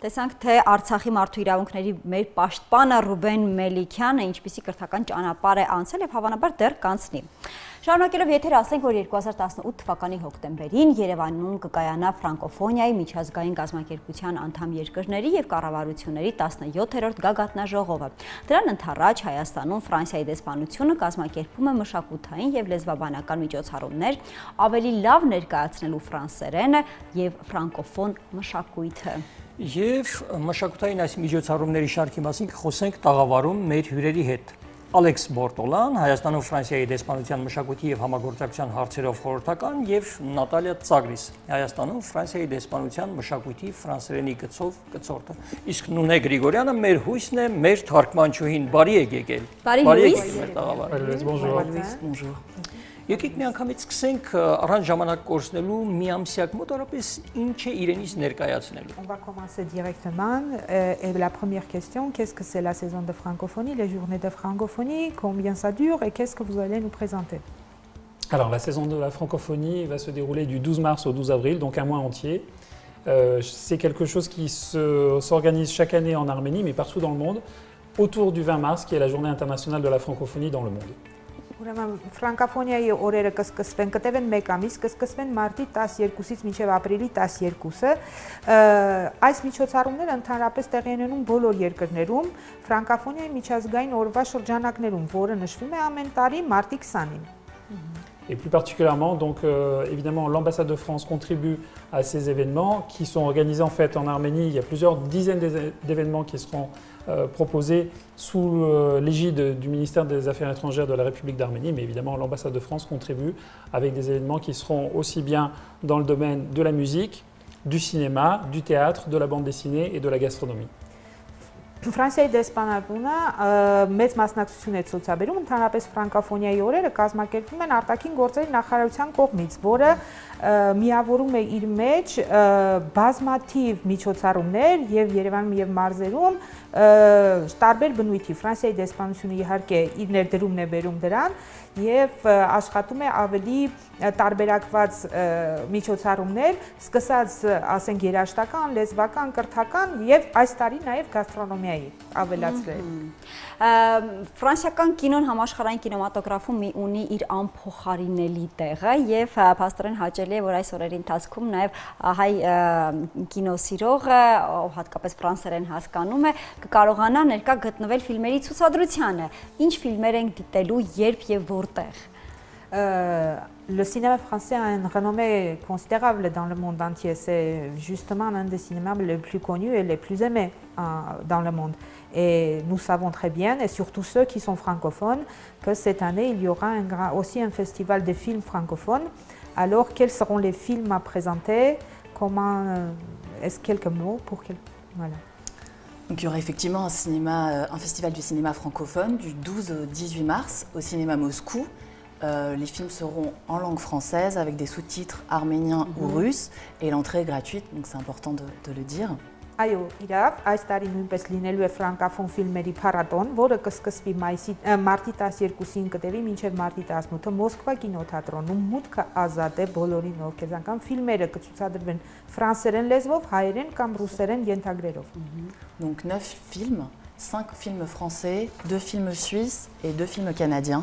Տեսանք, թե Արցախի մարդու իրավունքների մեր պաշտպանը Ռուբեն Մելիքյանը ինչպիսի կրթական ճանապարհ է անցել եւ հավանաբար դեռ կանցնի։ Շարունակելով եթեր ասենք, որ 2018 թվականի հոկտեմբերին Երևանում կկայանա ֆրանկոֆոնիայի միջազգային կազմակերպության անդամ երկրների եւ կառավարությունների 17-րդ գագաթնաժողովը։ Դրան ընդառաջ Հայաստանում Ֆրանսիայի դեսպանությունը կազմակերպում է մշակութային եւ լեզվաբանական միջոցառումներ, ավելի լավ ներկայացնելու ֆրանսերենը եւ ֆրանկոֆոն մշակույթը։ Եվ մշակութային այս միջոցառումների շարքի մասին կխոսենք տաղավարում մեր հյուրերի հետ։ Ալեքս Բորտոլան, Հայաստանում Ֆրանսիայի դեսպանության մշակույթի եւ համագործակցության հարցերով խորհրդական եւ Նատալիա Ծագրիս, Հայաստանում Ֆրանսիայի դեսպանության մշակույթի ֆրանսերենի գծով գծորդը։ Իսկ Նունե Գրիգորյանը մեր հույսն է, մեր թարգմանչուհին, բարի եք եկել։ Բարի լույս։ Եկեք մի անգամից սկսենք առանց ժամանակ կորցնելու միամսյակ մոտավորապես ինչ է իրենից ներկայացնելու։ On va commencer directement et la première question, qu'est-ce que c'est la saison de francophonie, les journées de francophonie, combien ça dure et qu'est-ce que vous allez nous présenter? Alors la saison de la francophonie va se dérouler du 12 mars au 12 avril, donc un mois entier. C'est quelque chose qui s'organise chaque année en Arménie, mais partout dans le monde, autour du 20 mars, qui est la journée internationale de la francophonie dans le monde. Ուրեմն ֆրանկոֆոնիայի օրերը կսկսվեն, կտևեն 1 ամիս, կսկսվեն մարտի 12-ից մինչև ապրիլի 12-ը։ Այս միջոցառումները ընդհանրապես տեղի են ունենում բոլոր երկրներում, ֆրանկոֆոնիայի միջազգային օրվա շրջանակներում, որը նշվում է ամեն տարի մարտի 20-ին։ Et plus particulièrement, donc évidemment, l'ambassade de France contribue à ces événements qui sont organisés en fait en Arménie. Il y a plusieurs dizaines d'événements qui seront proposés sous l'égide du ministère des Affaires étrangères de la République d'Arménie. Mais évidemment, l'ambassade de France contribue avec des événements qui seront aussi bien dans le domaine de la musique, du cinéma, du théâtre, de la bande dessinée et de la gastronomie. Ֆրանսիայի դեսպանատունը մեծ մասնակցություն է ցուցաբերում, ընդհանրապես ֆրանկոֆոնիայի օրերը կազմակերպվում են արտաքին գործերի նախարարության կողմից, որը միավորում է իր մեջ բազմաթիվ միջոցառումներ եւ Երևանում եւ մարզերում տարբեր բնույթի։ Ֆրանսիայի դեսպանությունը իհարկե իր ներդրումն է բերում դրան եւ աշխատում է ավելի տարբերակված միջոցառումներ, սկսած ասենք երաժշտական, լեզվական, կրթական եւ այս տարի նաեւ գաստրոնոմիայի ավելացրել։ Ֆրանսիական կինոն համաշխարհային կինեմատոգրաֆում ունի իր անփոխարինելի տեղը եւ փաստորեն հաճելի է, որ այս օրերի ընթացքում նաեւ հայ կինոսիրողը, ով հատկապես ֆրանսերեն հասկանում է, կկարողանա ներկա գտնվել ֆիլմերի ցուցադրությանը։ Ինչ ֆիլմեր են դիտելու, երբ եւ որտեղ։ Le cinéma français a une renommée considérable dans le monde entier. C'est justement un des cinémas les plus connus et les plus aimés dans le monde. Et nous savons très bien, et surtout ceux qui sont francophones, que cette année, il y aura aussi un festival de films francophones. Alors, quels seront les films à présenter? Comment est-ce quelques mots pour voilà. Donc, il y aura effectivement un festival du cinéma francophone du 12 au 18 mars au cinéma Moscou. Les films seront en langue française avec des sous-titres arméniens ou russes et l'entrée est gratuite, donc c'est important de le dire. Այո, իրավ, այս տարի նույնպես լինելու է ֆրանկոֆոն ֆիլմերի փառատոն, որը կսկսվի մարտի 12-ին կտևի մինչև մարտի 18-ը Մոսկվա կինոթատրոնում։ Մուտքը ազատ է բոլորին, ովքեր ցանկան, ֆիլմերը կցուցադրվեն ֆրանսերեն լեզվով, հայերեն կամ ռուսերեն ենթագրերով։ Donc 9 films, 5 films français, 2 films suisses et 2 films canadiens.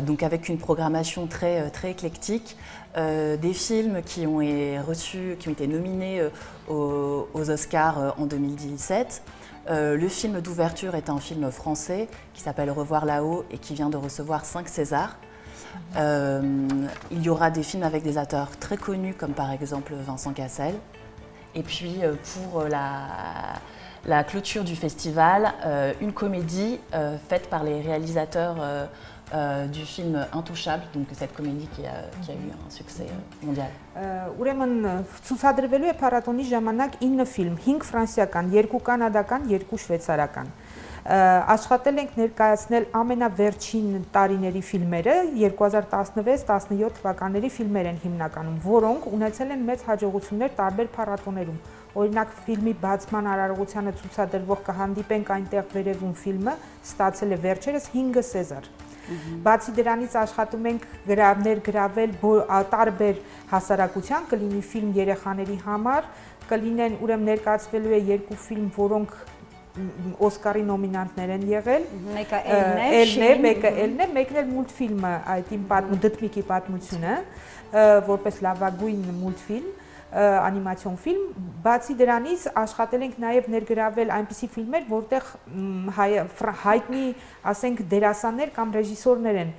Donc avec une programmation très éclectique, des films qui ont été nominés aux Oscars en 2017. Le film d'ouverture est un film français qui s'appelle Revoir là-haut et qui vient de recevoir 5 Césars. Il y aura des films avec des acteurs très connus comme par exemple Vincent Cassel. Et puis pour la clôture du festival, une comédie faite par les réalisateurs du film Intouchable, donc cette comédie qui a eu un succès mondial. Ուրեմն ցուցադրվելու է փառատոնի ժամանակ 9 ֆիլմ, 5 ֆրանսիական, 2 կանադական, 2 շվեյցարական։ Աշխատել ենք ներկայացնել ամենավերջին տարիների ֆիլմերը, 2016-17 թվականների ֆիլմեր են հիմնականում, որոնք ունեցել են մեծ հաջողություններ տարբեր փառատոներում։ Օրինակ ֆիլմի բացման արարողությանը ցուցադրվող կհանդիպենք այնտեղ վերևում ֆիլմը ստացել է վերջերս 5 Սեզար։ Բացի դրանից աշխատում ենք ներգրավել տարբեր հասարակության, կլինի ֆիլմ երեխաների համար, կլինեն ուրեմն ներկայացվելու է երկու ֆիլմ, որոնք Օսկարի նոմինանտներ են եղել։ Մեկը մեկը Էլն է, մեկն էլ մուլտֆիլմը, այդ իմ դդմիկի պատմությունը, որպես լավագույն մուլտֆիլմ, անիմացիոն ֆիլմ, բացի դրանից աշխատել ենք նաև ներգրավել այնպիսի ֆիլմեր, որտեղ հայտնի, ասենք, դերասաններ կամ ռեժիսորներ են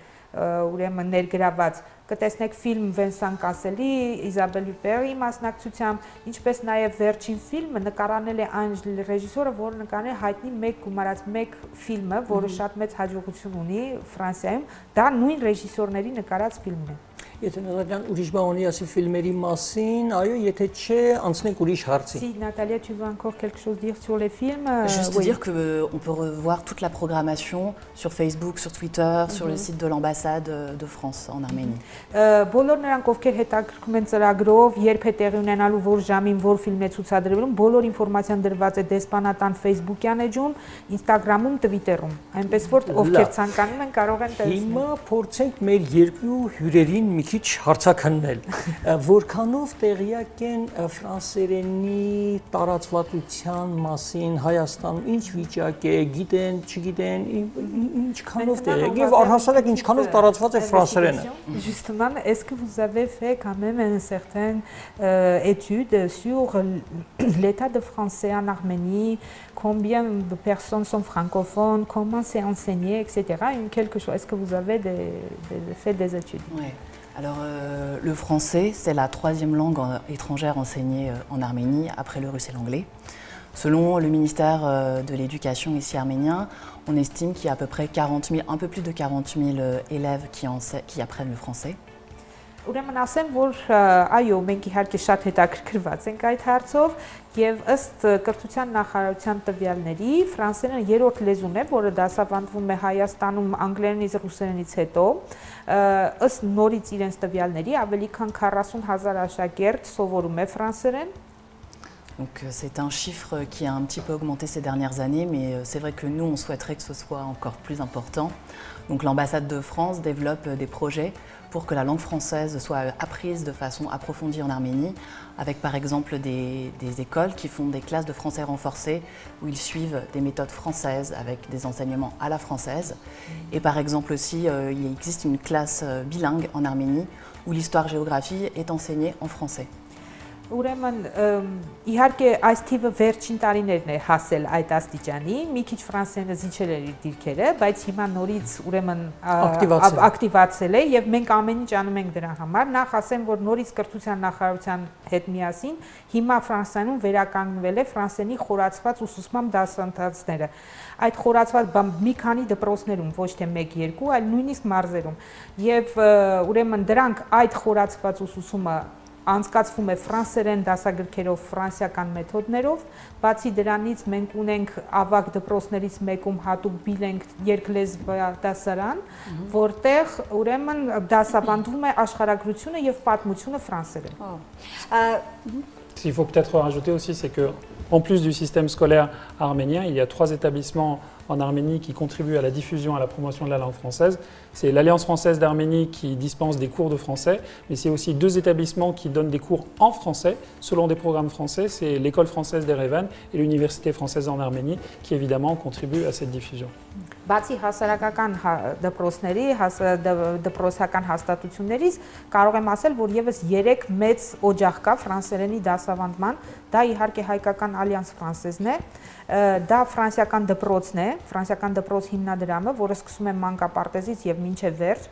ուրեմն ներգրաված։ Կտեսնեք ֆիլմ Վենսան Կասելի, Իզաբել Հյուպերի մասնակցությամբ, ինչպես նաև վերջին ֆիլմը նկարանել է այն ռեժիսորը, որը նկարել է հայտնի մեկ գումարած մեկ ֆիլմը, որը շատ մեծ հաջողություն ունի Ֆրանսիայում, դա նույն ռեժիսորների նկարած ֆիլմն է։ Եթե Նատալիան ուրիշ բան ունի ասի ֆիլմերի մասին, այո, եթե չէ, անցնենք ուրիշ հարցի։ Si Natalia, tu veux encore quelque chose dire sur les films? Juste dire qu'on peut revoir toute la programmation sur Facebook, sur Twitter, sur le site de l'ambassade de France en Arménie. Բոլոր նրանք, ովքեր հետաքրքրում են ծրագրով, երբ է տեղի ունենալու, որ ժամին, որ ֆիլմն է ցուցադրվելու, բոլոր ինֆորմացիան դրված է դեսպանատան Facebook-յան էջում, Instagram-ում, Twitter-ում։ Այնպես որ ովքեր ցանկանում են, կարող են տեսնել։ Հիմա փորձենք մեր երկու հյուրերին մի քիչ հարցաքննել, որքանով տեղյակ են ֆրանսերենի տարածվածության մասին Հայաստանում, ինչ վիճակ է, գիտեն, չգիտեն, ինչքանով տեղյակ եւ առհասարակ ինչքանով տարածված է ֆրանսերենը։ Justement, est-ce que vous avez fait quand même une certaine étude sur l'état de français en Arménie, combien de personnes sont francophones, comment c'est enseigné, etc. Quelque chose. Est-ce que vous avez fait des études? Ouais. Alors, le français, c'est la troisième langue étrangère enseignée en Arménie, après le russe et l'anglais. Selon le ministère de l'Éducation ici arménien, on estime qu'il y a à peu près 40 000, un peu plus de 40 000 élèves qui apprennent le français. Ուրեմն ասեմ, որ այո, մենք իհարկե շատ հետաքրքրված ենք այդ հարցով եւ ըստ կրթության նախարարության տվյալների ֆրանսերենը երրորդ լեզուն է, որը դասավանդվում է Հայաստանում անգլերենից ռուսերենից հետո, ըստ նորից իրենց տվյալների ավելի քան 40,000 աշակերտ սովորում է ֆրանսերեն։ Donc c'est un chiffre qui a un petit peu augmenté ces dernières années, mais c'est vrai que nous, on souhaiterait que ce soit encore plus important. Donc l'ambassade de France développe des projets pour que la langue française soit apprise de façon approfondie en Arménie, avec par exemple des écoles qui font des classes de français renforcées, où ils suivent des méthodes françaises avec des enseignements à la française. Et par exemple aussi, il existe une classe bilingue en Arménie, où l'histoire-géographie est enseignée en français. Ուրեմն իհարկե այս թիվը վերջին տարիներն է հասել այդ աստիճանի, մի քիչ ֆրանսերենը զիջել էր իր դիրքերը, բայց հիմա նորից ուրեմն ակտիվացել է եւ մենք ամեն ինչ անում ենք դրա համար։ Նախ ասեմ, որ նորից կրթության նախարարության հետ միասին հիմա Ֆրանսիայում վերականգնվել է ֆրանսերենի խորացված ուսուցման դասընթացները։ Այդ խորացված մի քանի դպրոցներում, ոչ թե 1-2, այլ նույնիսկ մարզերում։ Եվ ուրեմն դրանք այդ խորացված ուսուցումը անցկացվում է ֆրանսերեն դասագրքերով, ֆրանսիական մեթոդներով, բացի դրանից մենք ունենք ավագ դպրոցներից մեկում հատուկ բիլենք երկլեզվադասարան, որտեղ ուրեմն դասավանդվում է աշխարհագրությունը եւ պատմությունը ֆրանսերեն։ Ce qu'il faut peut-être rajouter aussi, c'est que en plus du système scolaire arménien, il y a 3 établissements en Arménie qui contribuent à la diffusion, à la promotion de la langue française. C'est l'Alliance française d'Arménie qui dispense des cours de français, mais c'est aussi 2 établissements qui donnent des cours en français, selon des programmes français. C'est l'École française d'Erevan et l'Université française en Arménie qui évidemment contribuent à cette diffusion. Բացի հասարակական դպրոցների, դպրոցական հաստատություններից կարող եմ ասել, որ եւս 3 մեծ օջախ կա ֆրանսերենի դասավանդման, դա իհարկե հայկական Alliance Française-ն է, դա ֆրանսիական դպրոցն է, ֆրանսիական դպրոց հիմնադրամը, որը սկսում է մանկապարտեզից եւ մինչեւ վերջ,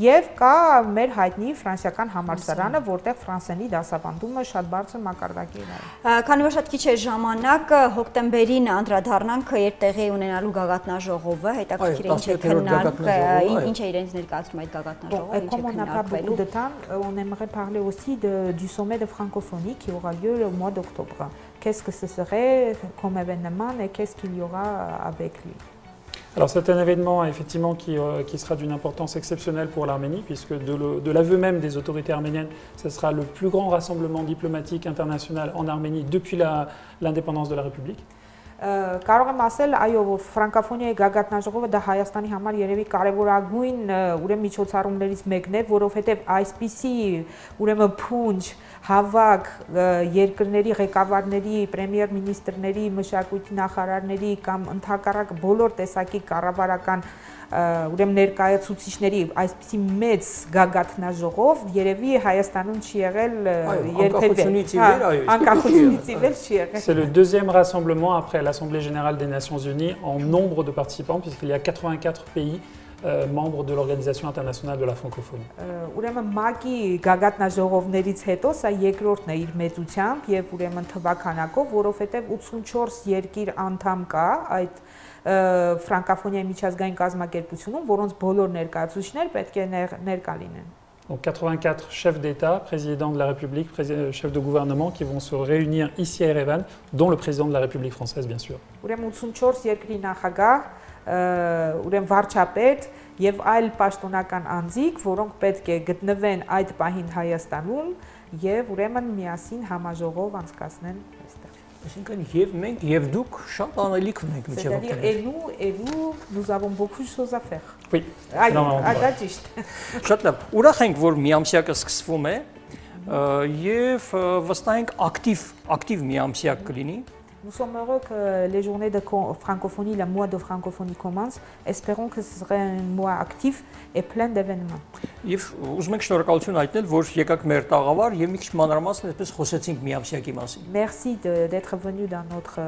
եւ կա մեր հայտնի ֆրանսիական համալսարանը, որտեղ ֆրանսերենի դասավանդումը շատ բարձր մակարդակի է։ Քանի որ շատ քիչ է ժամանակ, հոկտեմբերին անդրադառնանք երբ տեղի ունենալու գագաթնաժողովը, հետաքրքիր է ինչ է քննարկվում, ինչ է իրենց ներկայացնում այդ գագաթնաժողովը, ինչ է Comme on n'a pas beaucoup de temps, on aimerait parler aussi du sommet de francophonie qui aura lieu le mois d'octobre. Qu'est-ce que ce serait comme événement et qu'est-ce qu'il y aura avec lui? Alors c'est un événement effectivement qui sera d'une importance exceptionnelle pour l'Arménie, puisque de l'aveu même des autorités arméniennes, ce sera le plus grand rassemblement diplomatique international en Arménie depuis l'indépendance de la République. Կարող եմ ասել, այո, որ ֆրանկոֆոնիայի գագաթնաժողովը դա Հայաստանի համար երևի կարևորագույն ուրեմն միջոցառումներից մեկն է, որովհետև այսպիսի ուրեմն փունջ հավաք երկրների ղեկավարների, պրեմիեր մինիստրների, մշակույթի նախարարների կամ ընդհակառակ բոլոր տեսակի կառավարական ուրեմն ներկայացուցիչների այսպիսի մեծ գագաթնաժողով երևի Հայաստանում չի եղել երբևէ։ Անկախությունից ի վեր չի եղել։ C'est le deuxième rassemblement après l'Assemblée générale des Nations Unies en nombre de participants, puisqu'il y a 84 pays membres de l'Organisation internationale de la francophonie. Ուրեմն ՄԱԿ-ի գագաթնաժողովներից հետո սա երկրորդն է իր մեծությամբ եւ ուրեմն թվականակով, որովհետեւ 84 երկիր անդամ կա այդ ֆրանկոֆոնիայի միջազգային կազմակերպությունում, որոնց բոլոր ներկայացուցիչներ պետք է ներկա լինեն։ Donc 84 chefs d'État, présidents de la République, chefs de gouvernement qui vont se réunir ici à Erevan, dont le président de la République française, bien sûr. Ուրեմն 84 երկրի նախագահ, ուրեմն վարչապետ եւ այլ պաշտոնական անձիկ, որոնք պետք է գտնվեն այդ պահին Հայաստանում եւ ուրեմն միասին համաժողով անցկացնեն այստեղ։ Այսինքն եւ մենք եւ դուք շատ անելիք ունենք միջև օգտել։ Et nous avons beaucoup de choses à faire. Oui. Դա ճիշտ։ Շատ լավ։ Ուրախ ենք, որ միամսյակը սկսվում է եւ վստահ ենք ակտիվ միամսյակ կլինի։ Nous sommes heureux que les journées de francophonie, le mois de francophonie commence. Espérons que ce serait un mois actif et plein d'événements. Եվ ուզում ենք շնորհակալություն հայտնել, որ եկաք մեր տաղավար եւ մի քիչ մանրամասն այսպես խոսեցինք միամսյակի մասին։ Merci d'être venu dans notre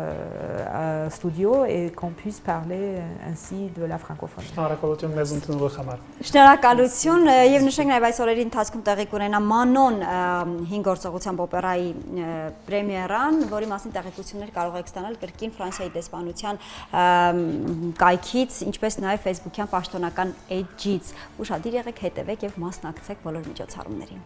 studio et qu'on puisse parler ainsi de la francophonie. Շնորհակալություն մեզ ընդունելու համար։ Շնորհակալություն եւ նշենք նաեւ այս օրերի ընթացքում տեղի կունենա Մանոն 5 գործողությամբ օպերայի պրեմիերան, որի մասին տեղեկություններ կարող եք ստանալ կրկին Ֆրանսիայի դեսպանության կայքից, ինչպես նաեւ Facebook-յան պաշտոնական էջից։ Ուշադիր եղեք, հետևեք եւ մասնակցեք բոլոր միջոցառումներին։